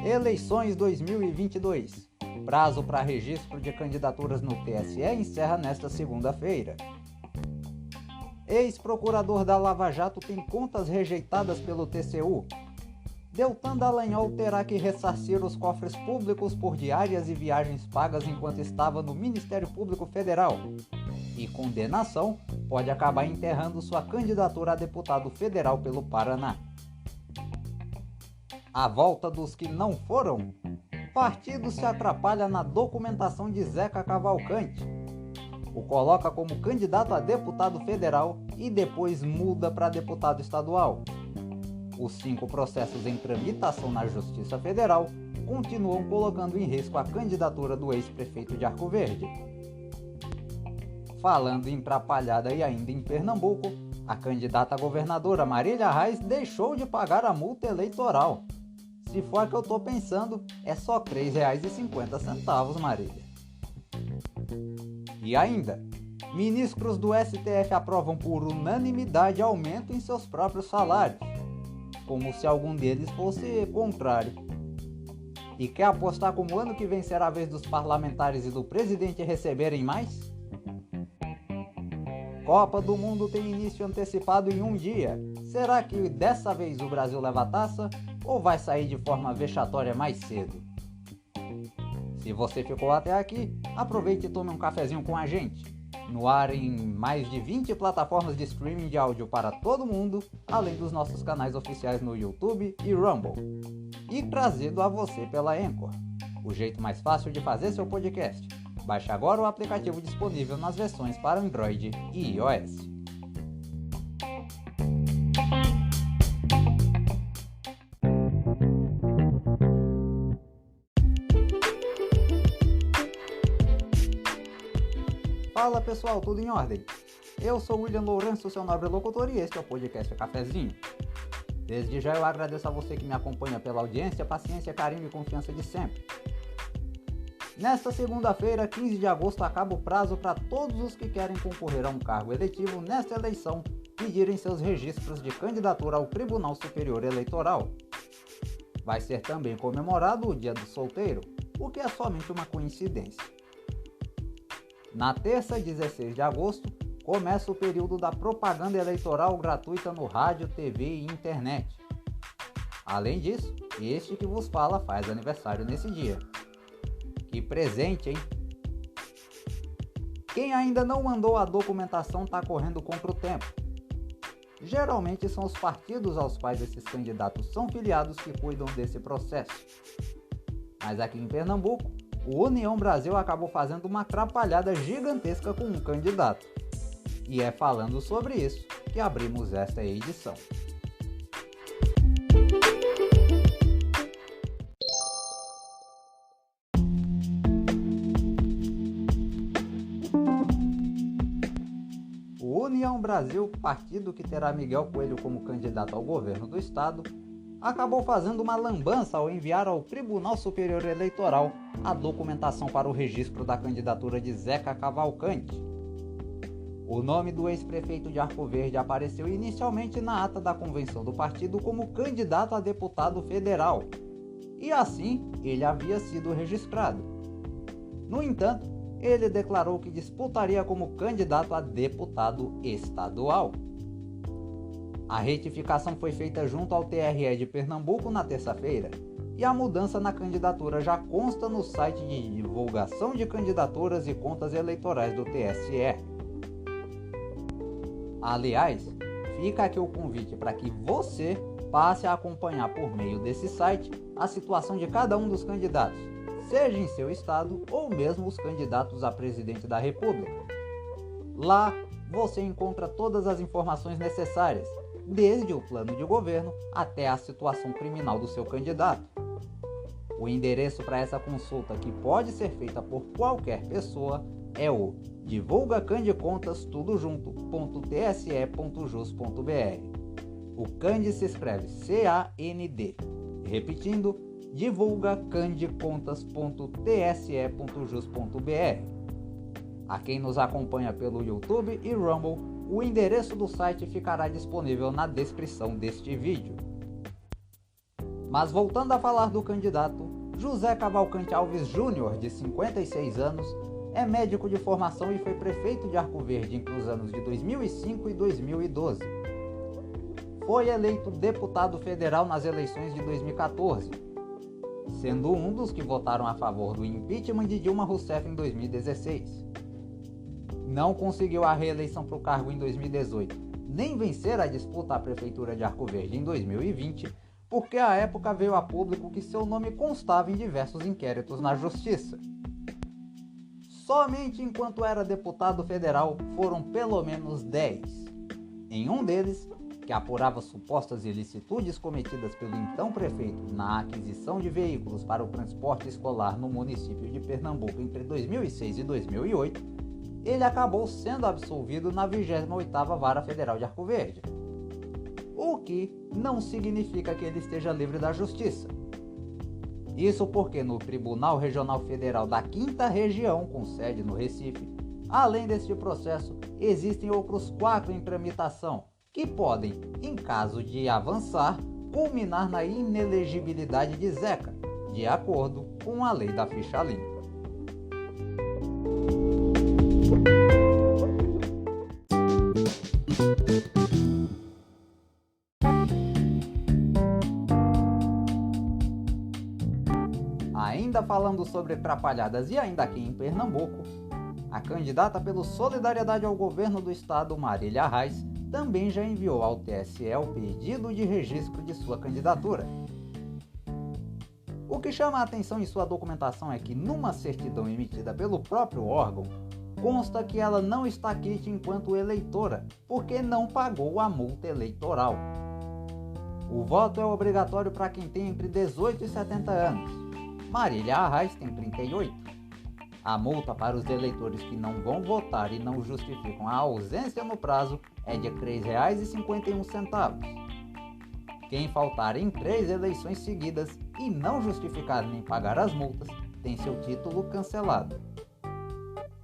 Eleições 2022. Prazo para registro de candidaturas no TSE encerra nesta segunda-feira. Ex-procurador da Lava Jato tem contas rejeitadas pelo TCU. Deltan Dallagnol terá que ressarcir os cofres públicos por diárias e viagens pagas enquanto estava no Ministério Público Federal. E condenação pode acabar enterrando sua candidatura a deputado federal pelo Paraná. A volta dos que não foram? Partido se atrapalha na documentação de Zeca Cavalcante. O coloca como candidato a deputado federal e depois muda para deputado estadual. Os 5 processos em tramitação na Justiça Federal continuam colocando em risco a candidatura do ex-prefeito de Arco Verde. Falando em atrapalhada e ainda em Pernambuco, a candidata a governadora Marília Reis deixou de pagar a multa eleitoral. Se for a que eu tô pensando, é só R$ 3,50, Marília. E ainda, ministros do STF aprovam por unanimidade aumento em seus próprios salários, como se algum deles fosse contrário. E quer apostar como o ano que vem será a vez dos parlamentares e do presidente receberem mais? Copa do Mundo tem início antecipado em um dia. Será que dessa vez o Brasil leva a taça ou vai sair de forma vexatória mais cedo? Se você ficou até aqui, aproveite e tome um cafezinho com a gente. No ar em mais de 20 plataformas de streaming de áudio para todo mundo, além dos nossos canais oficiais no YouTube e Rumble. E trazido a você pela Anchor, o jeito mais fácil de fazer seu podcast. Baixe agora o aplicativo disponível nas versões para Android e iOS. Fala pessoal, tudo em ordem? Eu sou William Lourenço, seu nobre locutor, e este é o podcast Cafezinho. Desde já eu agradeço a você que me acompanha pela audiência, paciência, carinho e confiança de sempre. Nesta segunda-feira, 15 de agosto, acaba o prazo para todos os que querem concorrer a um cargo eletivo nesta eleição pedirem seus registros de candidatura ao Tribunal Superior Eleitoral. Vai ser também comemorado o Dia do Solteiro, o que é somente uma coincidência. Na terça, 16 de agosto, começa o período da propaganda eleitoral gratuita no rádio, TV e internet. Além disso, este que vos fala faz aniversário nesse dia. Que presente, hein? Quem ainda não mandou a documentação está correndo contra o tempo. Geralmente são os partidos aos quais esses candidatos são filiados que cuidam desse processo. Mas aqui em Pernambuco, o União Brasil acabou fazendo uma atrapalhada gigantesca com um candidato. E é falando sobre isso que abrimos esta edição. O União Brasil, partido que terá Miguel Coelho como candidato ao governo do estado, acabou fazendo uma lambança ao enviar ao Tribunal Superior Eleitoral a documentação para o registro da candidatura de Zeca Cavalcante. O nome do ex-prefeito de Arco Verde apareceu inicialmente na ata da convenção do partido como candidato a deputado federal, e assim ele havia sido registrado. No entanto, ele declarou que disputaria como candidato a deputado estadual. A retificação foi feita junto ao TRE de Pernambuco na terça-feira, e a mudança na candidatura já consta no site de divulgação de candidaturas e contas eleitorais do TSE. Aliás, fica aqui o convite para que você passe a acompanhar por meio desse site a situação de cada um dos candidatos, seja em seu estado ou mesmo os candidatos a presidente da República. Lá você encontra todas as informações necessárias, desde o plano de governo até a situação criminal do seu candidato. O endereço para essa consulta, que pode ser feita por qualquer pessoa, é o divulgacandecontas.tse.jus.br. O Cand se escreve C-A-N-D. Repetindo, divulgacandecontas.tse.jus.br. A quem nos acompanha pelo YouTube e Rumble, O endereço do site ficará disponível na descrição deste vídeo. Mas voltando a falar do candidato, José Cavalcante Alves Júnior, de 56 anos, é médico de formação e foi prefeito de Arco Verde entre os anos de 2005 e 2012. Foi eleito deputado federal nas eleições de 2014, sendo um dos que votaram a favor do impeachment de Dilma Rousseff em 2016. Não conseguiu a reeleição para o cargo em 2018, nem vencer a disputa à prefeitura de Arco Verde em 2020, porque à época veio a público que seu nome constava em diversos inquéritos na Justiça. Somente enquanto era deputado federal foram pelo menos 10. Em um deles, que apurava supostas ilicitudes cometidas pelo então prefeito na aquisição de veículos para o transporte escolar no município de Pernambuco entre 2006 e 2008, ele acabou sendo absolvido na 28ª Vara Federal de Arco Verde. O que não significa que ele esteja livre da justiça. Isso porque no Tribunal Regional Federal da 5ª Região, com sede no Recife, além deste processo, existem outros 4 em tramitação, que podem, em caso de avançar, culminar na inelegibilidade de Zeca, de acordo com a lei da ficha limpa. Ainda falando sobre atrapalhadas e ainda aqui em Pernambuco, a candidata pelo Solidariedade ao Governo do Estado, Marília Reis, também já enviou ao TSE o pedido de registro de sua candidatura. O que chama a atenção em sua documentação é que, numa certidão emitida pelo próprio órgão, consta que ela não está quite enquanto eleitora, porque não pagou a multa eleitoral. O voto é obrigatório para quem tem entre 18 e 70 anos. Marília Arraes tem 38. A multa para os eleitores que não vão votar e não justificam a ausência no prazo é de R$ 3,51. Quem faltar em 3 eleições seguidas e não justificar nem pagar as multas, tem seu título cancelado.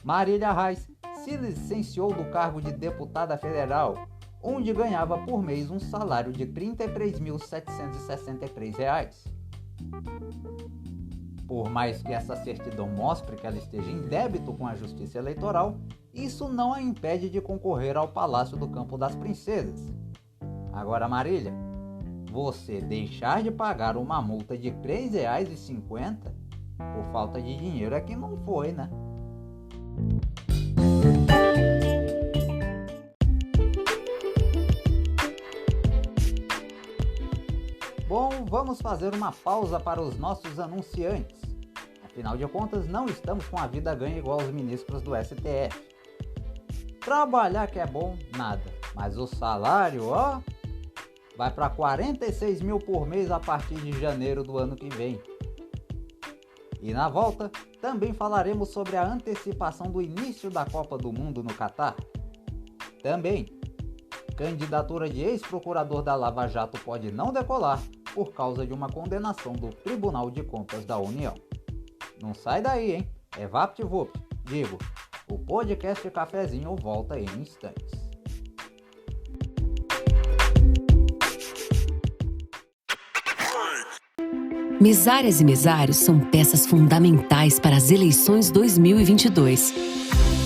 Marília Reis se licenciou do cargo de deputada federal, onde ganhava por mês um salário de R$ 33.763. Por mais que essa certidão mostre que ela esteja em débito com a Justiça Eleitoral, isso não a impede de concorrer ao Palácio do Campo das Princesas. Agora, Marília, você deixar de pagar uma multa de R$ 3,50 por falta de dinheiro é que não foi, né? Bom, vamos fazer uma pausa para os nossos anunciantes. Afinal de contas, não estamos com a vida ganha igual os ministros do STF. Trabalhar que é bom, nada. Mas o salário, ó, vai para 46 mil por mês a partir de janeiro do ano que vem. E na volta, também falaremos sobre a antecipação do início da Copa do Mundo no Catar. Também, candidatura de ex-procurador da Lava Jato pode não decolar por causa de uma condenação do Tribunal de Contas da União. Não sai daí, hein? É VaptVupt. Digo, o podcast Cafezinho volta em instantes. Mesárias e mesários são peças fundamentais para as eleições 2022.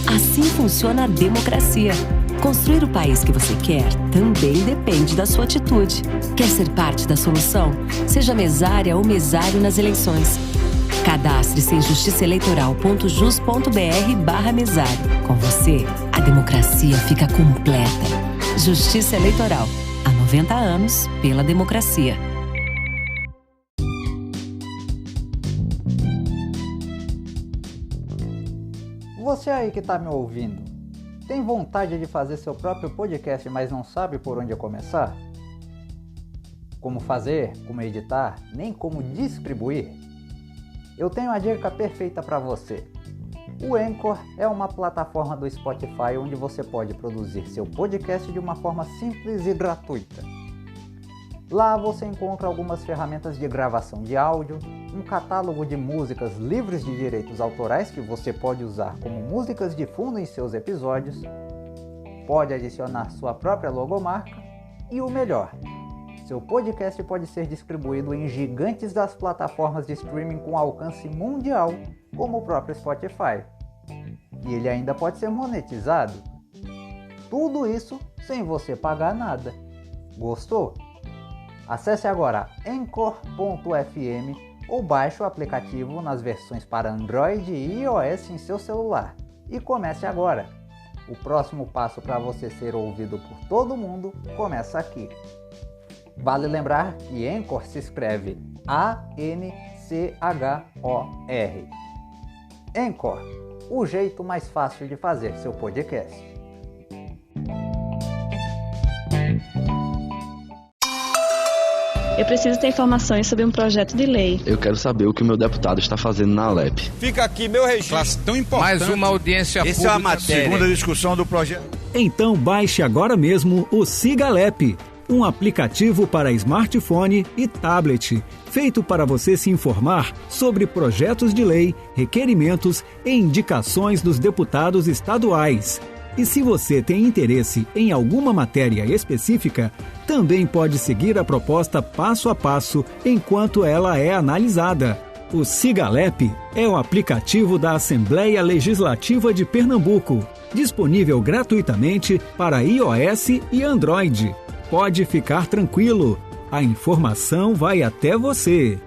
Assim funciona a democracia. Construir o país que você quer também depende da sua atitude. Quer ser parte da solução? Seja mesária ou mesário nas eleições. Cadastre-se em justiçaeleitoral.jus.br/mesário. Com você, a democracia fica completa. Justiça Eleitoral. Há 90 anos pela democracia. Você aí que está me ouvindo, tem vontade de fazer seu próprio podcast, mas não sabe por onde começar? Como fazer, como editar, nem como distribuir? Eu tenho a dica perfeita para você. O Anchor é uma plataforma do Spotify onde você pode produzir seu podcast de uma forma simples e gratuita. Lá você encontra algumas ferramentas de gravação de áudio, um catálogo de músicas livres de direitos autorais que você pode usar como músicas de fundo em seus episódios, pode adicionar sua própria logomarca e o melhor, seu podcast pode ser distribuído em gigantes das plataformas de streaming com alcance mundial, como o próprio Spotify. E ele ainda pode ser monetizado. Tudo isso sem você pagar nada. Gostou? Acesse agora Anchor.fm ou baixe o aplicativo nas versões para Android e iOS em seu celular. E comece agora! O próximo passo para você ser ouvido por todo mundo começa aqui. Vale lembrar que Anchor se escreve A-N-C-H-O-R. Anchor, o jeito mais fácil de fazer seu podcast. Eu preciso ter informações sobre um projeto de lei. Eu quero saber o que o meu deputado está fazendo na Alep. Fica aqui meu registro. Tão importante. Mais uma audiência pública. Essa é a matéria. Segunda discussão do projeto. Então baixe agora mesmo o Siga Alep, um aplicativo para smartphone e tablet, feito para você se informar sobre projetos de lei, requerimentos e indicações dos deputados estaduais. E se você tem interesse em alguma matéria específica, também pode seguir a proposta passo a passo enquanto ela é analisada. O Siga Alep é o aplicativo da Assembleia Legislativa de Pernambuco, disponível gratuitamente para iOS e Android. Pode ficar tranquilo, a informação vai até você.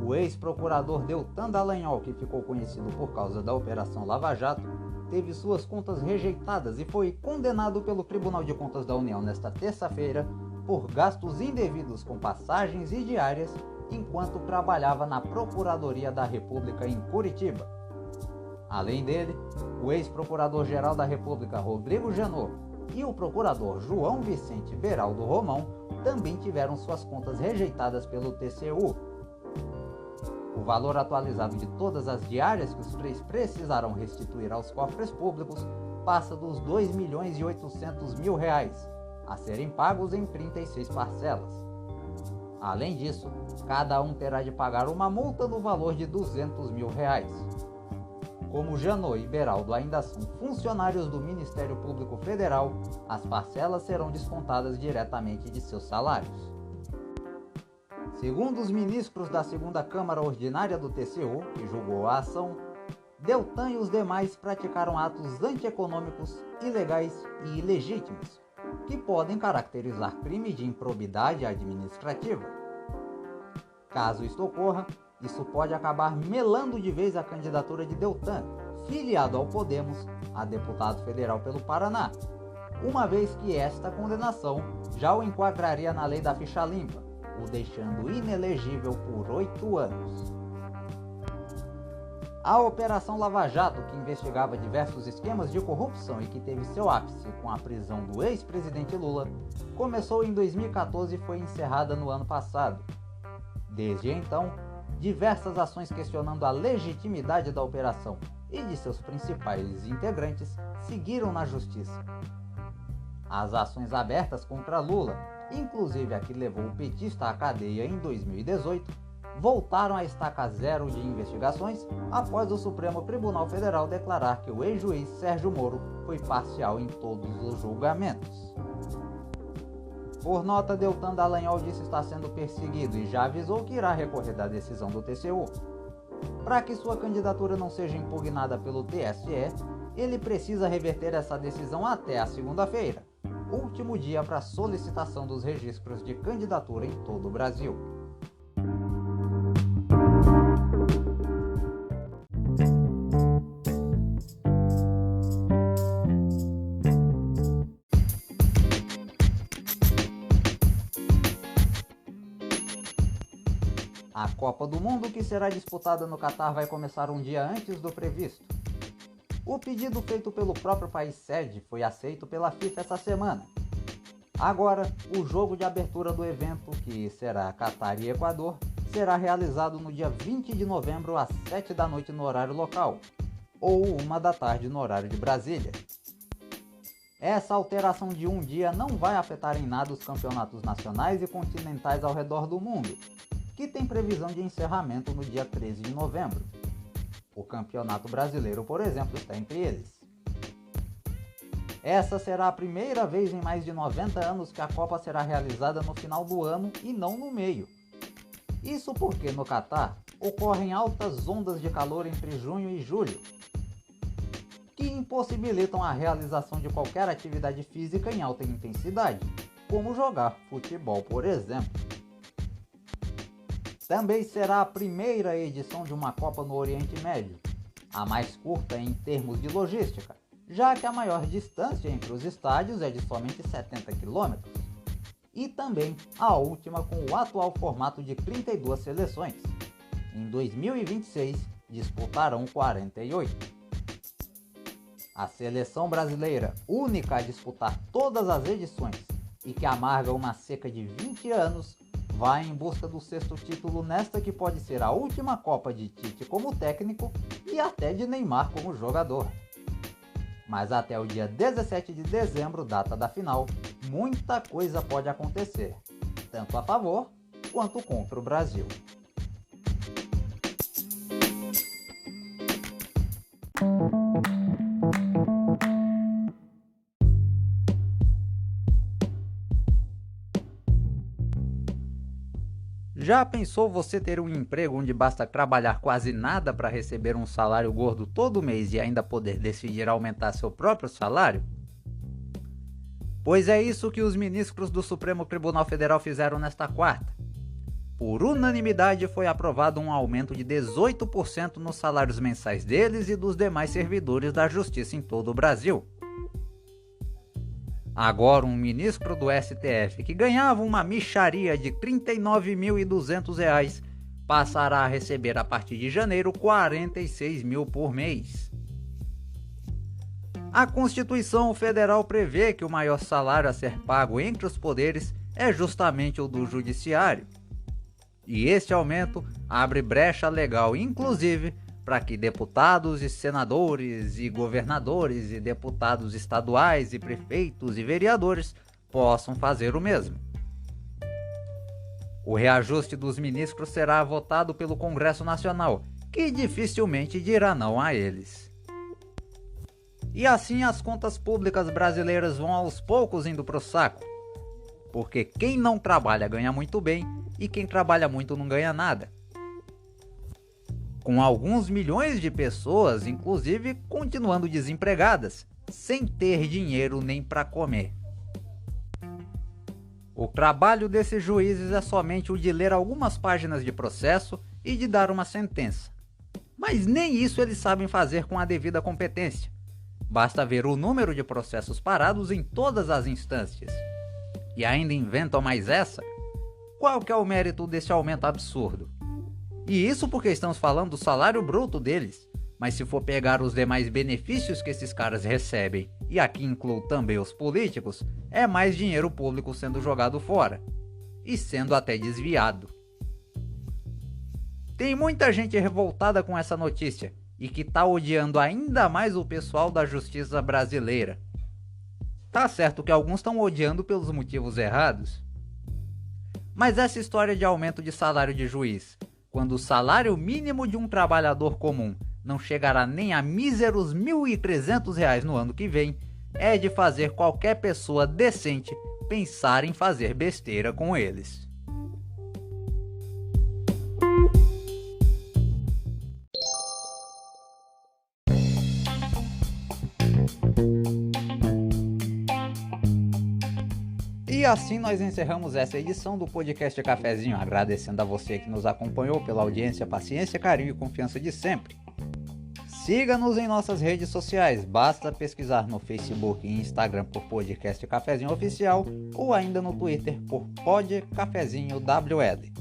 O ex-procurador Deltan Dallagnol, que ficou conhecido por causa da Operação Lava Jato, teve suas contas rejeitadas e foi condenado pelo Tribunal de Contas da União nesta terça-feira por gastos indevidos com passagens e diárias enquanto trabalhava na Procuradoria da República em Curitiba. Além dele, o ex-procurador-geral da República Rodrigo Janot e o procurador João Vicente Beraldo Romão também tiveram suas contas rejeitadas pelo TCU. O valor atualizado de todas as diárias que os três precisarão restituir aos cofres públicos passa dos R$ 2.800.000, a serem pagos em 36 parcelas. Além disso, cada um terá de pagar uma multa no valor de R$ 200.000. Como Janot e Beraldo ainda são funcionários do Ministério Público Federal, as parcelas serão descontadas diretamente de seus salários. Segundo os ministros da segunda Câmara Ordinária do TCU, que julgou a ação, Deltan e os demais praticaram atos antieconômicos, ilegais e ilegítimos, que podem caracterizar crime de improbidade administrativa. Caso isto ocorra, isso pode acabar melando de vez a candidatura de Deltan, filiado ao Podemos, a deputado federal pelo Paraná, uma vez que esta condenação já o enquadraria na lei da ficha limpa, o deixando inelegível por 8 anos. A Operação Lava Jato, que investigava diversos esquemas de corrupção e que teve seu ápice com a prisão do ex-presidente Lula, começou em 2014 e foi encerrada no ano passado. Desde então, diversas ações questionando a legitimidade da operação e de seus principais integrantes seguiram na justiça. As ações abertas contra Lula, inclusive a que levou o petista à cadeia em 2018, voltaram à estaca zero de investigações após o Supremo Tribunal Federal declarar que o ex-juiz Sérgio Moro foi parcial em todos os julgamentos. Por nota, Deltan Dallagnol disse estar sendo perseguido e já avisou que irá recorrer da decisão do TCU. Para que sua candidatura não seja impugnada pelo TSE, ele precisa reverter essa decisão até a segunda-feira, último dia para solicitação dos registros de candidatura em todo o Brasil. A Copa do Mundo, que será disputada no Catar, vai começar um dia antes do previsto. O pedido feito pelo próprio país sede foi aceito pela FIFA essa semana. Agora, o jogo de abertura do evento, que será Catar e Equador, será realizado no dia 20 de novembro às 7 da noite no horário local, ou 1 da tarde no horário de Brasília. Essa alteração de um dia não vai afetar em nada os campeonatos nacionais e continentais ao redor do mundo. que tem previsão de encerramento no dia 13 de novembro. O Campeonato Brasileiro, por exemplo, está entre eles. Essa será a primeira vez em mais de 90 anos que a Copa será realizada no final do ano e não no meio. Isso porque no Catar ocorrem altas ondas de calor entre junho e julho, que impossibilitam a realização de qualquer atividade física em alta intensidade, como jogar futebol, por exemplo. Também será a primeira edição de uma Copa no Oriente Médio, a mais curta em termos de logística, já que a maior distância entre os estádios é de somente 70 km, e também a última com o atual formato de 32 seleções. Em 2026, disputarão 48. A seleção brasileira, única a disputar todas as edições e que amarga uma seca de 20 anos, vai em busca do 6º título nesta que pode ser a última Copa de Tite como técnico e até de Neymar como jogador. Mas até o dia 17 de dezembro, data da final, muita coisa pode acontecer, tanto a favor quanto contra o Brasil. Já pensou você ter um emprego onde basta trabalhar quase nada para receber um salário gordo todo mês e ainda poder decidir aumentar seu próprio salário? Pois é isso que os ministros do Supremo Tribunal Federal fizeram nesta quarta. Por unanimidade foi aprovado um aumento de 18% nos salários mensais deles e dos demais servidores da Justiça em todo o Brasil. Agora, um ministro do STF que ganhava uma mixaria de R$ 39.200 passará a receber a partir de janeiro R$ 46.000 por mês. A Constituição Federal prevê que o maior salário a ser pago entre os poderes é justamente o do Judiciário. E este aumento abre brecha legal, inclusive, para que deputados e senadores e governadores e deputados estaduais e prefeitos e vereadores possam fazer o mesmo. O reajuste dos ministros será votado pelo Congresso Nacional, que dificilmente dirá não a eles. E assim as contas públicas brasileiras vão aos poucos indo pro saco, porque quem não trabalha ganha muito bem e quem trabalha muito não ganha nada. Com alguns milhões de pessoas, inclusive, continuando desempregadas, sem ter dinheiro nem para comer. O trabalho desses juízes é somente o de ler algumas páginas de processo e de dar uma sentença. Mas nem isso eles sabem fazer com a devida competência. Basta ver o número de processos parados em todas as instâncias. E ainda inventam mais essa? Qual que é o mérito desse aumento absurdo? E isso porque estamos falando do salário bruto deles, mas se for pegar os demais benefícios que esses caras recebem, e aqui incluo também os políticos, é mais dinheiro público sendo jogado fora, e sendo até desviado. Tem muita gente revoltada com essa notícia, e que tá odiando ainda mais o pessoal da justiça brasileira. Tá certo que alguns estão odiando pelos motivos errados. Mas essa história de aumento de salário de juiz, quando o salário mínimo de um trabalhador comum não chegará nem a míseros R$ 1.300 no ano que vem, é de fazer qualquer pessoa decente pensar em fazer besteira com eles. E assim nós encerramos essa edição do podcast Cafezinho, agradecendo a você que nos acompanhou pela audiência, paciência, carinho e confiança de sempre. Siga-nos em nossas redes sociais, basta pesquisar no Facebook e Instagram por Podcast Cafezinho Oficial ou ainda no Twitter por Pod Cafezinho WL.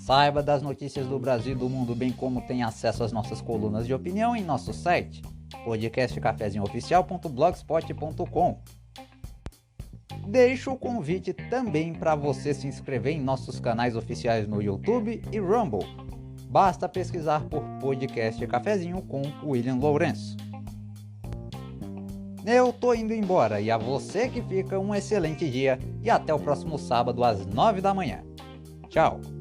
Saiba das notícias do Brasil e do mundo, bem como tem acesso às nossas colunas de opinião em nosso site, podcastcafezinhooficial.blogspot.com. Deixo o convite também para você se inscrever em nossos canais oficiais no YouTube e Rumble. Basta pesquisar por Podcast Cafezinho com William Lourenço. Eu tô indo embora e a você que fica um excelente dia e até o próximo sábado às 9 da manhã. Tchau!